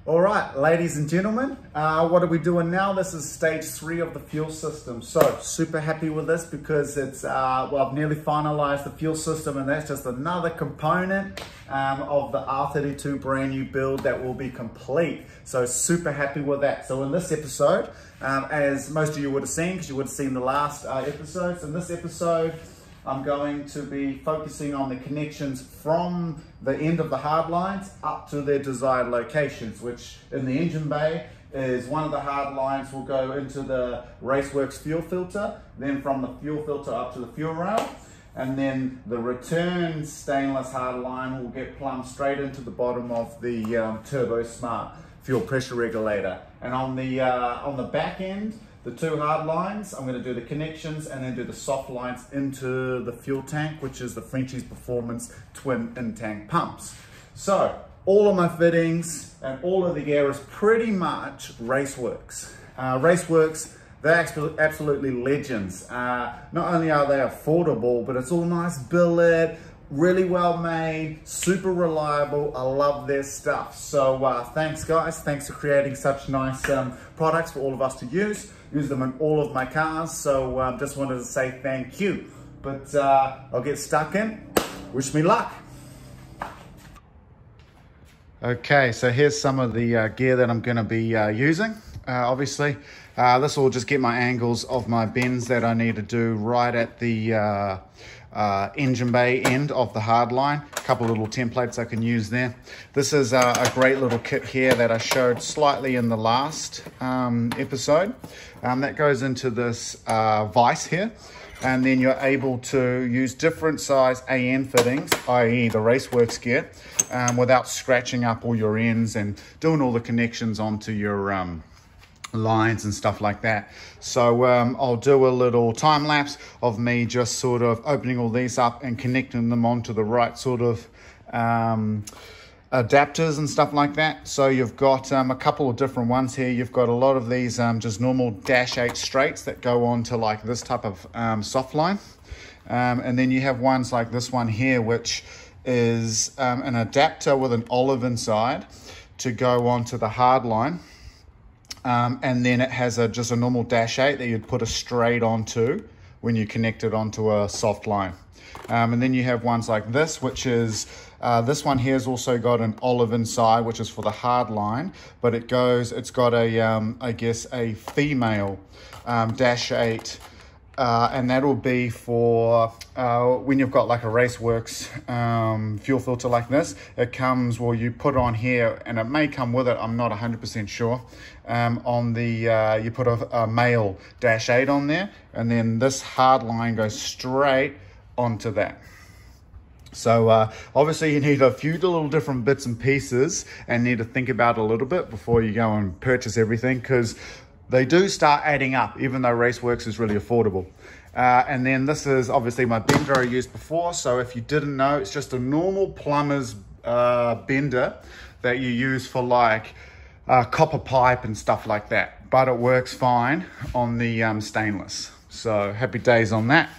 All right, ladies and gentlemen, what are we doing now? This is stage 3 of the fuel system. So super happy with this because it's, well, I've nearly finalized the fuel system, and that's just another component of the R32 brand new build that will be complete. So super happy with that. So in this episode, as most of you would have seen, because you would have seen the last episodes, in this episode, I'm going to be focusing on the connections from the end of the hard lines up to their desired locations, which in the engine bay is one of the hard lines will go into the Raceworks fuel filter, then from the fuel filter up to the fuel rail, and then the return stainless hard line will get plumbed straight into the bottom of the Turbo Smart fuel pressure regulator. And on the back end, the 2 hard lines, I'm going to do the connections and then do the soft lines into the fuel tank, which is the Frenchie's Performance twin in-tank pumps. So all of my fittings and all of the gear is pretty much Raceworks. Raceworks, they're absolutely legends. Not only are they affordable, but it's all nice billet, really well made, super reliable. I love their stuff. So thanks guys, thanks for creating such nice products for all of us to use them in all of my cars. So just wanted to say thank you. But I'll get stuck in. Wish me luck. Okay, so here's some of the gear that I'm going to be using. Obviously, this will just get my angles of my bends that I need to do right at the engine bay end of the hard line. A couple little templates I can use there. This is a great little kit here that I showed slightly in the last episode. That goes into this vise here, and then you're able to use different size AN fittings, i.e. the Raceworks gear, without scratching up all your ends and doing all the connections onto your lines and stuff like that. So I'll do a little time lapse of me just sort of opening all these up and connecting them onto the right sort of adapters and stuff like that. So you've got a couple of different ones here. You've got a lot of these just normal -8 straights that go on to like this type of soft line, and then you have ones like this one here, which is an adapter with an olive inside to go onto the hard line. And then it has just a normal -8 that you'd put a straight onto when you connect it onto a soft line. And then you have ones like this, which is, this one here has also got an olive inside, which is for the hard line, but it's got a, I guess a female -8, and that'll be for when you've got like a Raceworks fuel filter like this. It comes, well, you put on here, and it may come with it, I'm not 100% sure. On the you put a male -8 on there, and then this hard line goes straight onto that. So obviously you need a few little different bits and pieces and need to think about it a little bit before you go and purchase everything, because they do start adding up, even though Raceworks is really affordable. And then this is obviously my bender I used before. So if you didn't know, it's just a normal plumber's bender that you use for like copper pipe and stuff like that. But it works fine on the stainless. So happy days on that.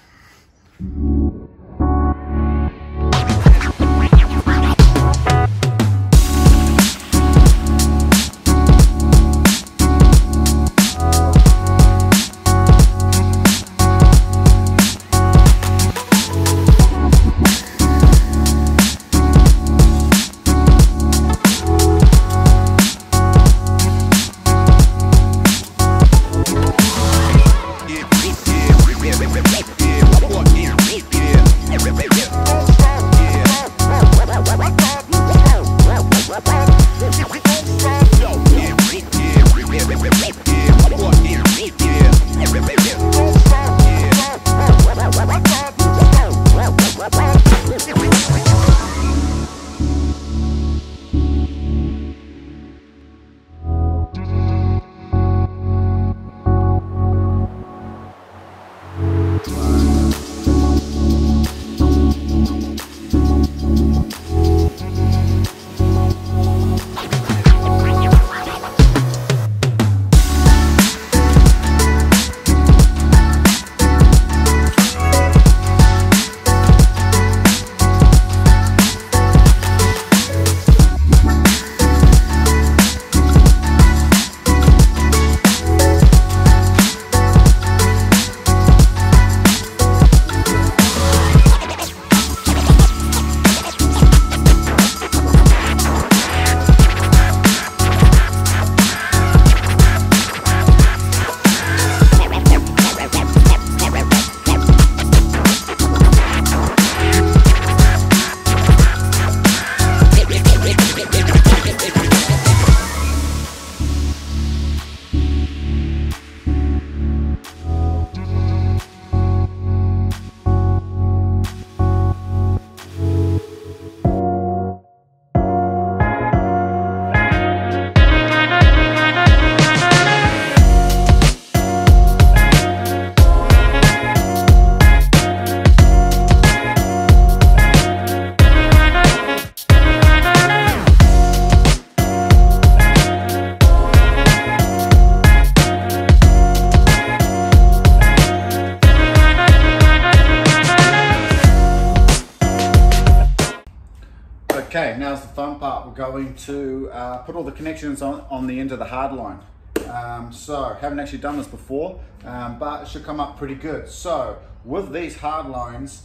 going to put all the connections on the end of the hard line. So haven't actually done this before, but it should come up pretty good. So with these hard lines,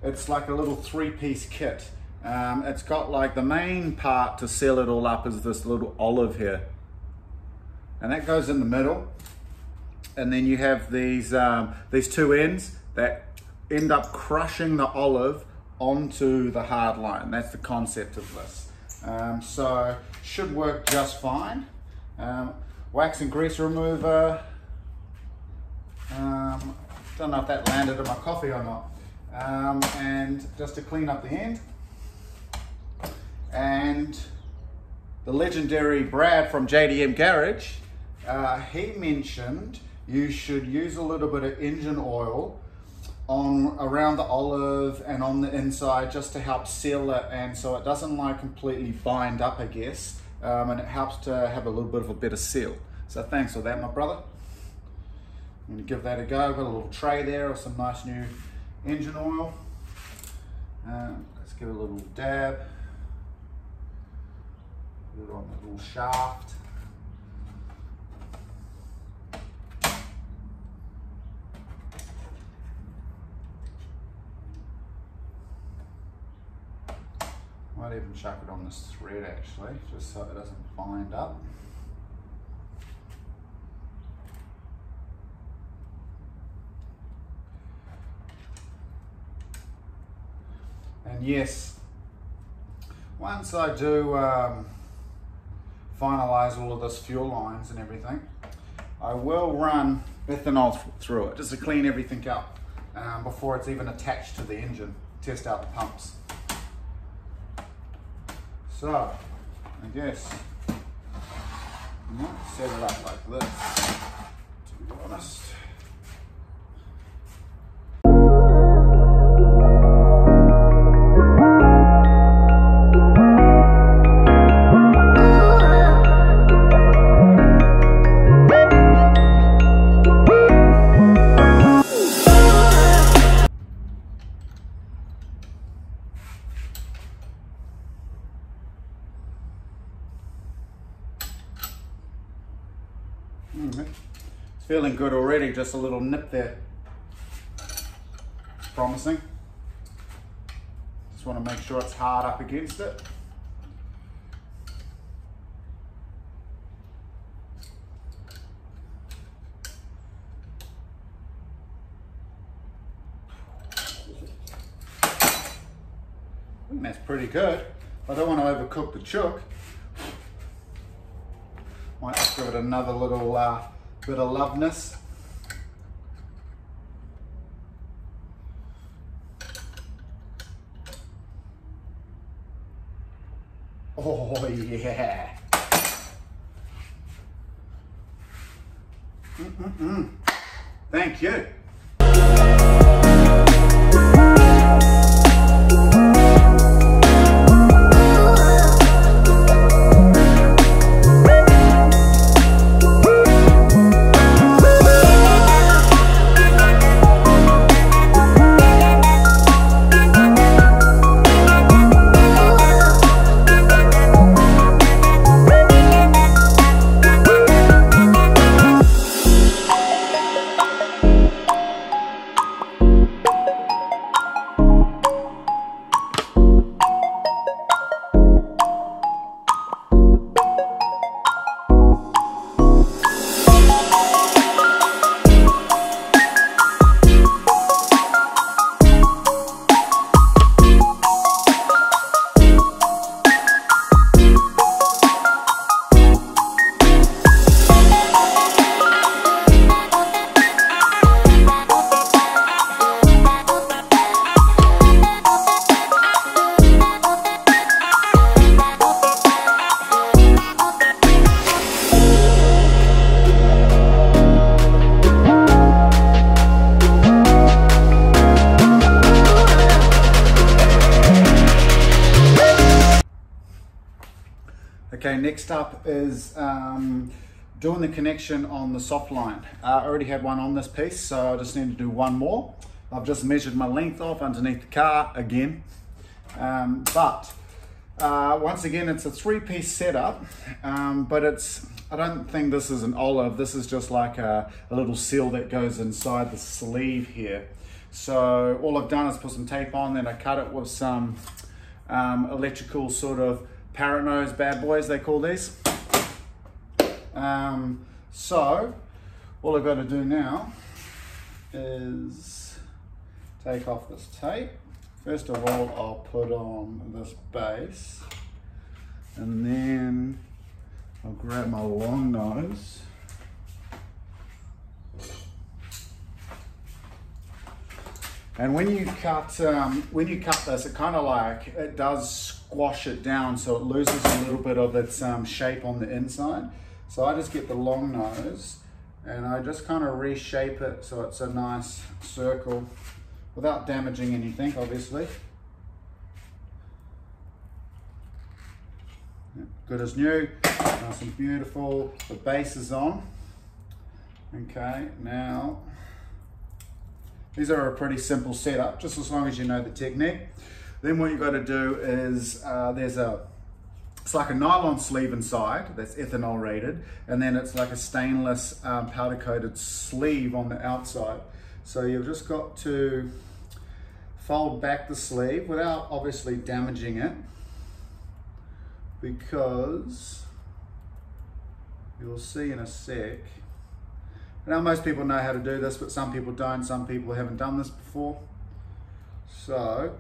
it's like a little 3-piece kit. It's got like the main part to seal it all up is this little olive here, and that goes in the middle, and then you have these two ends that end up crushing the olive onto the hard line. That's the concept of this. So should work just fine. Wax and grease remover. Don't know if that landed in my coffee or not. And just to clean up the end. And the legendary Brad from JDM Garage, he mentioned you should use a little bit of engine oil around the olive and on the inside just to help seal it, and so it doesn't like completely bind up, I guess, and it helps to have a little bit of a better seal. So thanks for that, my brother. I'm going to give that a go. I've got a little tray there of some nice new engine oil. Let's give it a little dab. Put it on the little shaft. Might even chuck it on this thread actually, just so it doesn't bind up. And yes, once I do finalize all of this fuel lines and everything, I will run ethanol through it just to clean everything up before it's even attached to the engine, test out the pumps. So, I guess I might set it up like this, to be honest. It's feeling good already, just a little nip there. It's promising. Just want to make sure it's hard up against it. I think that's pretty good. I don't want to overcook the chook. Might just give it another little bit of loveness. Oh yeah. Thank you. Okay, next up is doing the connection on the soft line. I already had one on this piece, so I just need to do one more. I've just measured my length off underneath the car again. But Once again, it's a 3-piece setup, but I don't think this is an olive. This is just like a little seal that goes inside the sleeve here. So all I've done is put some tape on, then I cut it with some electrical sort of parrot nose bad boys, they call these. So all I've got to do now is take off this tape. First of all, I'll put on this base, and then I'll grab my long nose. And when you cut this, it does squash it down, so it loses a little bit of its shape on the inside. So I just get the long nose and I just kind of reshape it so it's a nice circle without damaging anything, obviously. Good as new, nice and beautiful. The base is on. Okay, now these are a pretty simple setup, just as long as you know the technique. Then what you've got to do is it's like a nylon sleeve inside that's ethanol rated, and then it's like a stainless powder coated sleeve on the outside. So you've just got to fold back the sleeve without obviously damaging it, because you'll see in a sec. Now most people know how to do this, but some people don't, some people haven't done this before. So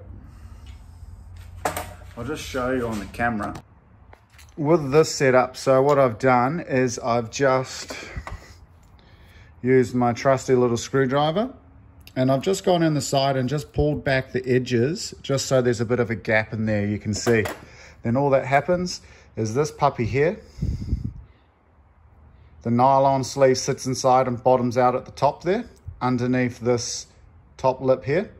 I'll just show you on the camera. With this setup, so what I've done is I've just used my trusty little screwdriver, and I've just gone in the side and just pulled back the edges, just so there's a bit of a gap in there, you can see. Then all that happens is this puppy here, the nylon sleeve sits inside and bottoms out at the top there, underneath this top lip here.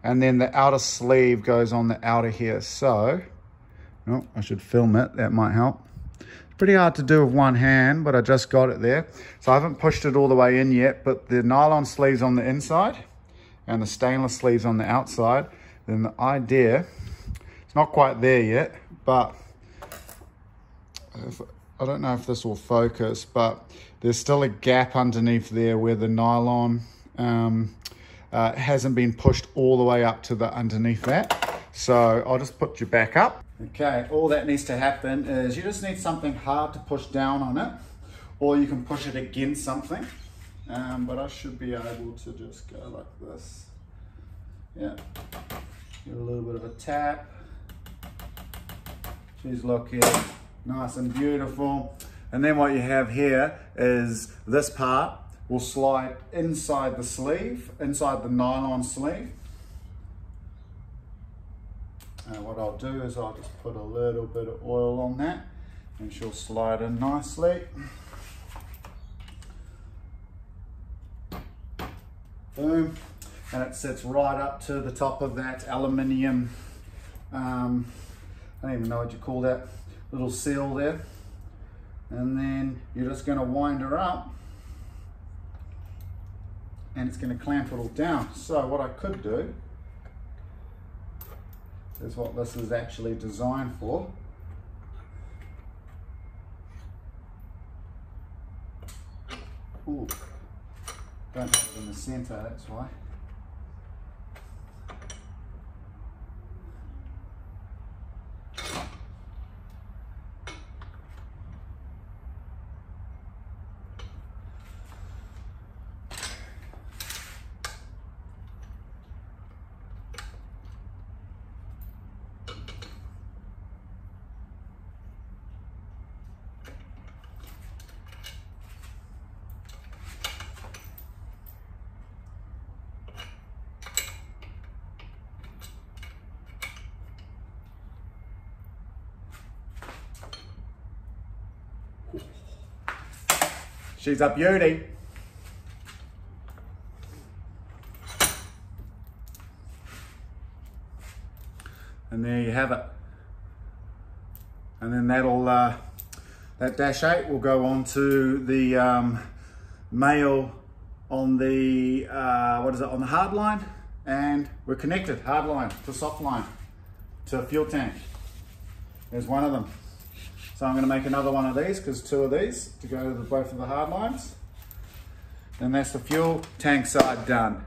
And then the outer sleeve goes on the outer here. So, oh, I should film it, that might help. It's pretty hard to do with one hand, but I just got it there. So I haven't pushed it all the way in yet, but the nylon sleeve's on the inside and the stainless sleeve's on the outside. Then the idea, it's not quite there yet, but I don't know if this will focus, but there's still a gap underneath there where the nylon hasn't been pushed all the way up to the underneath that. So I'll just put you back up. Okay, all that needs to happen is you just need something hard to push down on it, or you can push it against something. But I should be able to just go like this. Yeah, get a little bit of a tap. She's looking nice and beautiful. And then what you have here is this part will slide inside the sleeve, inside the nylon sleeve. And what I'll do is I'll just put a little bit of oil on that and she'll slide in nicely. Boom. And it sits right up to the top of that aluminium, I don't even know what you call that, little seal there. And then you're just going to wind her up and it's going to clamp it all down. So what I could do is what this is actually designed for. Ooh, don't have it in the center, that's why. She's a beauty. And there you have it. And then that'll that dash 8 will go on to the male on the on the hard line, and we're connected hard line to soft line to a fuel tank. There's one of them. So I'm going to make another one of these, because 2 of these to go to both of the hard lines. And that's the fuel tank side done.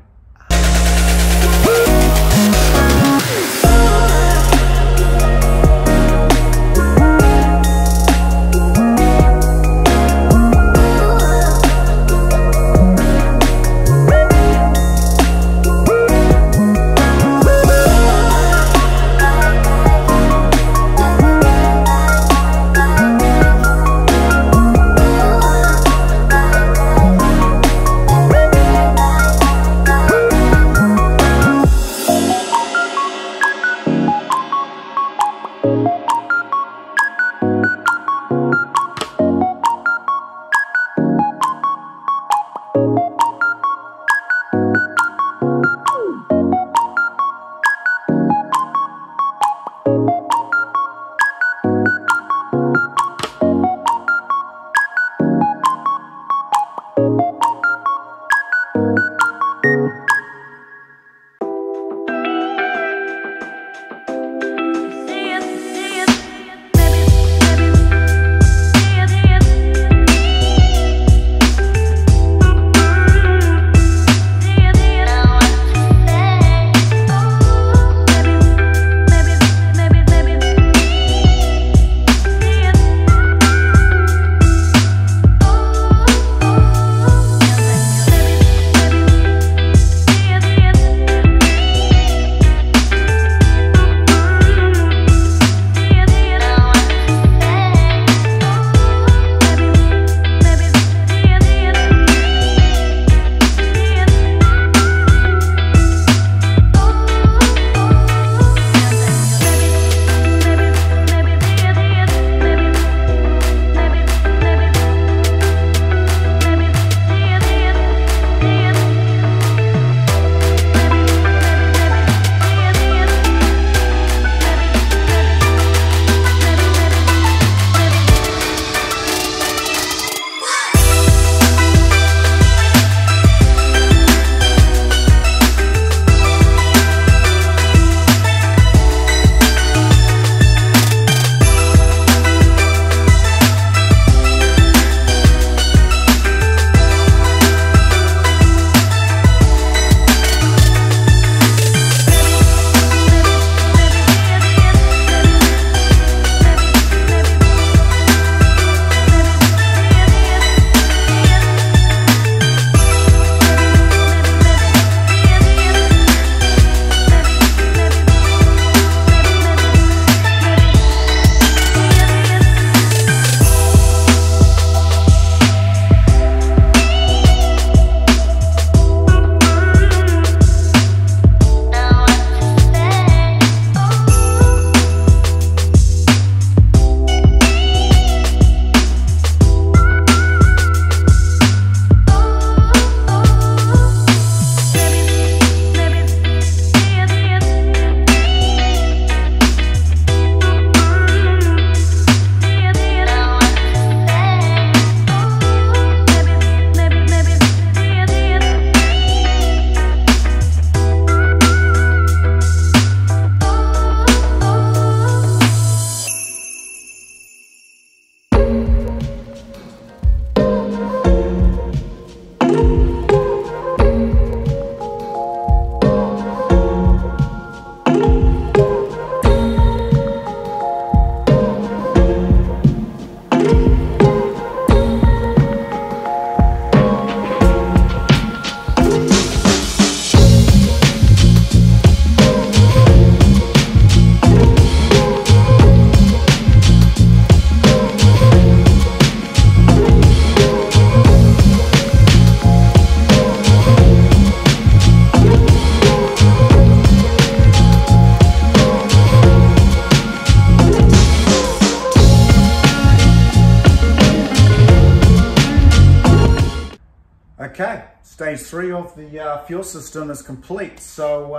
Okay, stage 3 of the fuel system is complete. So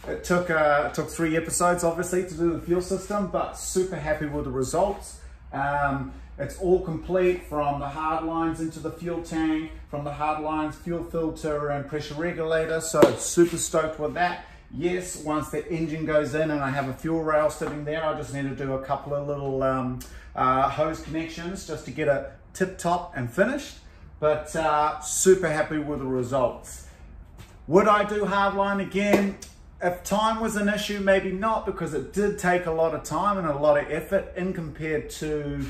it took 3 episodes obviously to do the fuel system, but super happy with the results. It's all complete from the hard lines into the fuel tank, from the hard lines, fuel filter and pressure regulator. So super stoked with that. Yes, once the engine goes in and I have a fuel rail sitting there, I just need to do a couple of little hose connections just to get it tip top and finished. But super happy with the results. Would I do hardline again? If time was an issue, maybe not, because it did take a lot of time and a lot of effort in compared to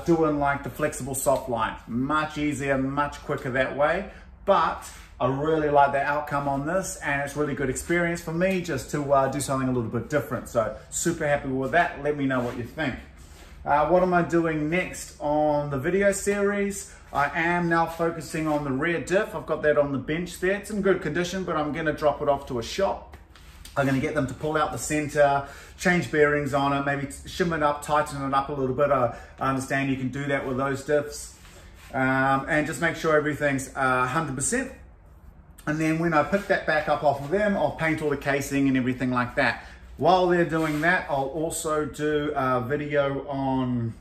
doing like the flexible soft line. Much easier, much quicker that way. But I really like the outcome on this, and it's really good experience for me just to do something a little bit different. So super happy with that. Let me know what you think. What am I doing next on the video series? I am now focusing on the rear diff. I've got that on the bench there. It's in good condition, but I'm going to drop it off to a shop. I'm going to get them to pull out the center, change bearings on it, maybe shim it up, tighten it up a little bit. I understand you can do that with those diffs. And just make sure everything's 100%. And then when I pick that back up off of them, I'll paint all the casing and everything like that. While they're doing that, I'll also do a video on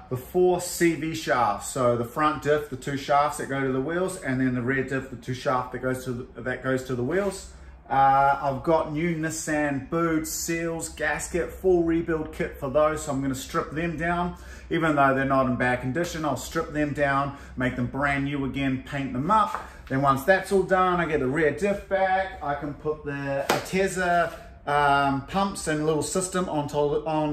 the 4 CV shafts. So the front diff, the 2 shafts that go to the wheels, and then the rear diff, the 2 shaft that goes to the wheels. I've got new Nissan boots, seals, gasket, full rebuild kit for those, so I'm going to strip them down. Even though they're not in bad condition, I'll strip them down, make them brand new again, paint them up. Then once that's all done, I get the rear diff back. I can put the Ateza pumps and little system on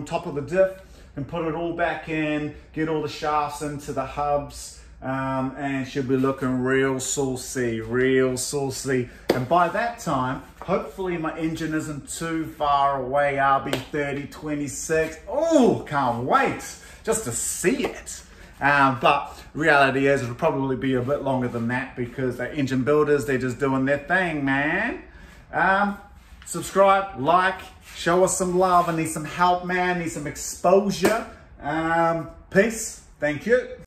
top of the diff and put it all back in, get all the shafts into the hubs, and should be looking real saucy, real saucy. And by that time, hopefully my engine isn't too far away, RB3026. Oh, can't wait just to see it. But reality is it'll probably be a bit longer than that because the engine builders, they're just doing their thing, man. Subscribe, like, show us some love. I need some help, man. Need some exposure. Peace. Thank you.